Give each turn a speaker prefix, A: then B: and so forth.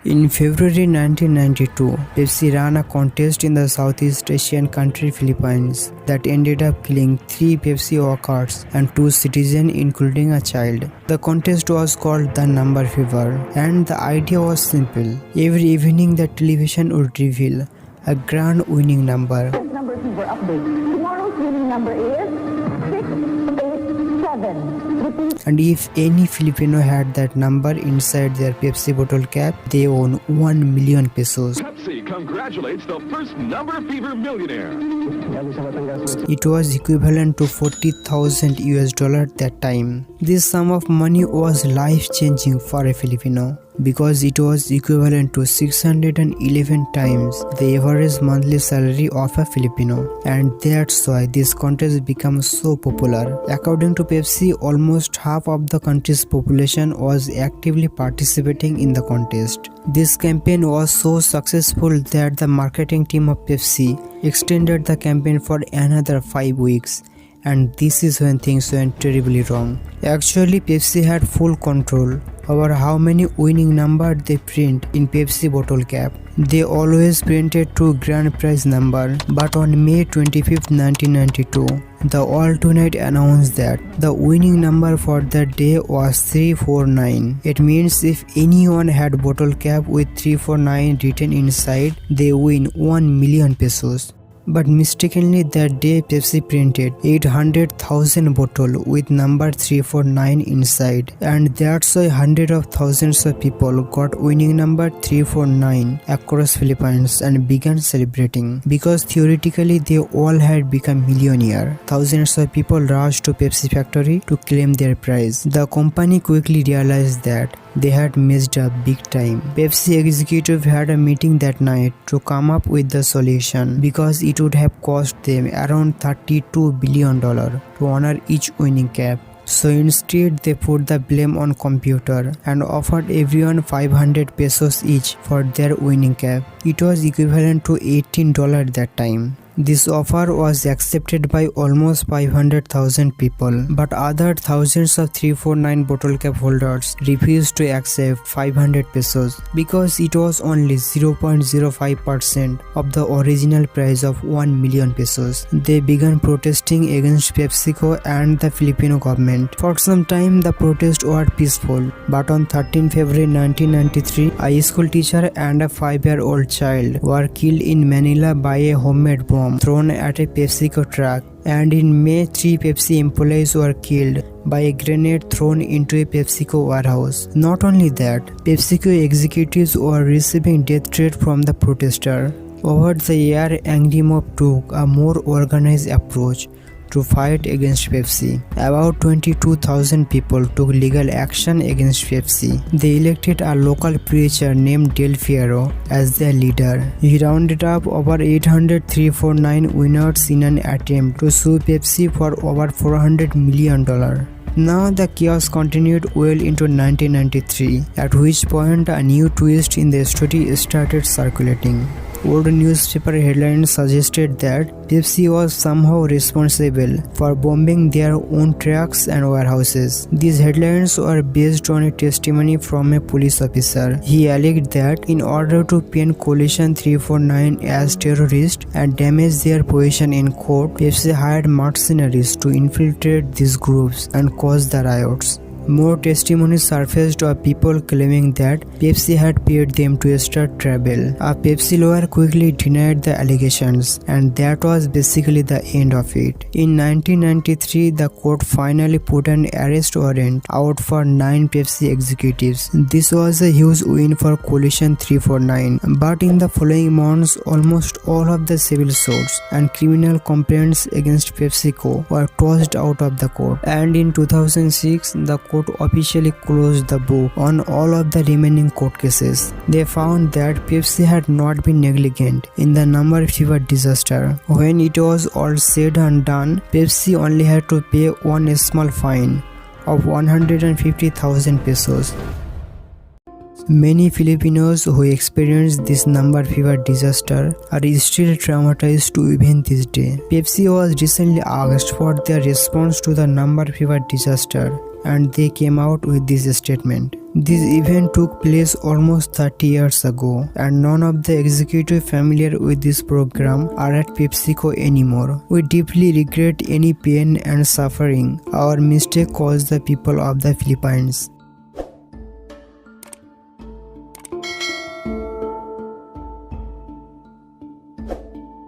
A: In February 1992, Pepsi ran a contest in the Southeast Asian country Philippines that ended up killing 3 Pepsi workers and 2 citizens including a child. The contest was called the Number Fever, and the idea was simple. Every evening the television would reveal a grand winning number.
B: Number Fever update. Tomorrow's winning number is 687.
A: And if any Filipino had that number inside their Pepsi bottle cap, they won 1 million pesos.
C: Pepsi congratulates the first Number Fever millionaire.
A: It was equivalent to $40,000 US that time. This sum of money was life-changing for a Filipino, because it was equivalent to 611 times the average monthly salary of a Filipino, and that's why this contest became so popular. According to Pepsi, almost half of the country's population was actively participating in the contest. This campaign was so successful that the marketing team of Pepsi extended the campaign for another 5 weeks. And this is when things went terribly wrong. Actually, Pepsi had full control over how many winning numbers they print in Pepsi bottle cap. They always printed 2 grand prize numbers, but on May 25, 1992, the All Tonight announced that the winning number for that day was 349. It means if anyone had bottle cap with 349 written inside, they win 1 million pesos. But mistakenly that day Pepsi printed 800,000 bottles with number 349 inside, and that's why hundreds of thousands of people got winning number 349 across Philippines and began celebrating, because theoretically they all had become millionaire. Thousands of people rushed to Pepsi factory to claim their prize. The company quickly realized that they had messed up big time. Pepsi executive had a meeting that night to come up with the solution, because it would have cost them around $32 billion to honor each winning cap. So instead they put the blame on computer and offered everyone 500 pesos each for their winning cap. It was equivalent to $18 that time. This offer was accepted by almost 500,000 people, but other thousands of 349 bottle cap holders refused to accept 500 pesos because it was only 0.05% of the original price of 1 million pesos. They began protesting against PepsiCo and the Filipino government. For some time the protests were peaceful, but on 13 February 1993, a school teacher and a 5-year-old child were killed in Manila by a homemade bomb thrown at a PepsiCo truck, and in May 3 Pepsi employees were killed by a grenade thrown into a PepsiCo warehouse. Not only that, PepsiCo executives were receiving death threats from the protesters. Over the year, angry mob took a more organized approach to fight against Pepsi. About 22,000 people took legal action against Pepsi. They elected a local preacher named Del Fierro as their leader. He rounded up over 800 349 winners in an attempt to sue Pepsi for over $400 million. Now the chaos continued well into 1993, at which point a new twist in the story started circulating. Old newspaper headlines suggested that Pepsi was somehow responsible for bombing their own trucks and warehouses. These headlines were based on a testimony from a police officer. He alleged that in order to paint Coalition 349 as terrorists and damage their position in court, Pepsi hired mercenaries to infiltrate these groups and cause the riots. More testimonies surfaced of people claiming that Pepsi had paid them to start trouble. A Pepsi lawyer quickly denied the allegations, and that was basically the end of it. In 1993, the court finally put an arrest warrant out for 9 Pepsi executives. This was a huge win for Coalition 349, but in the following months, almost all of the civil suits and criminal complaints against PepsiCo were tossed out of the court. And in 2006, the court officially closed the book on all of the remaining court cases. They found that Pepsi had not been negligent in the Number Fever disaster. When it was all said and done, Pepsi only had to pay one small fine of 150,000 pesos. Many Filipinos who experienced this Number Fever disaster are still traumatized to even this day. Pepsi was recently asked for their response to the Number Fever disaster, and they came out with this statement. This event took place almost 30 years ago, and none of the executives familiar with this program are at PepsiCo anymore. We deeply regret any pain and suffering our mistake caused the people of the Philippines.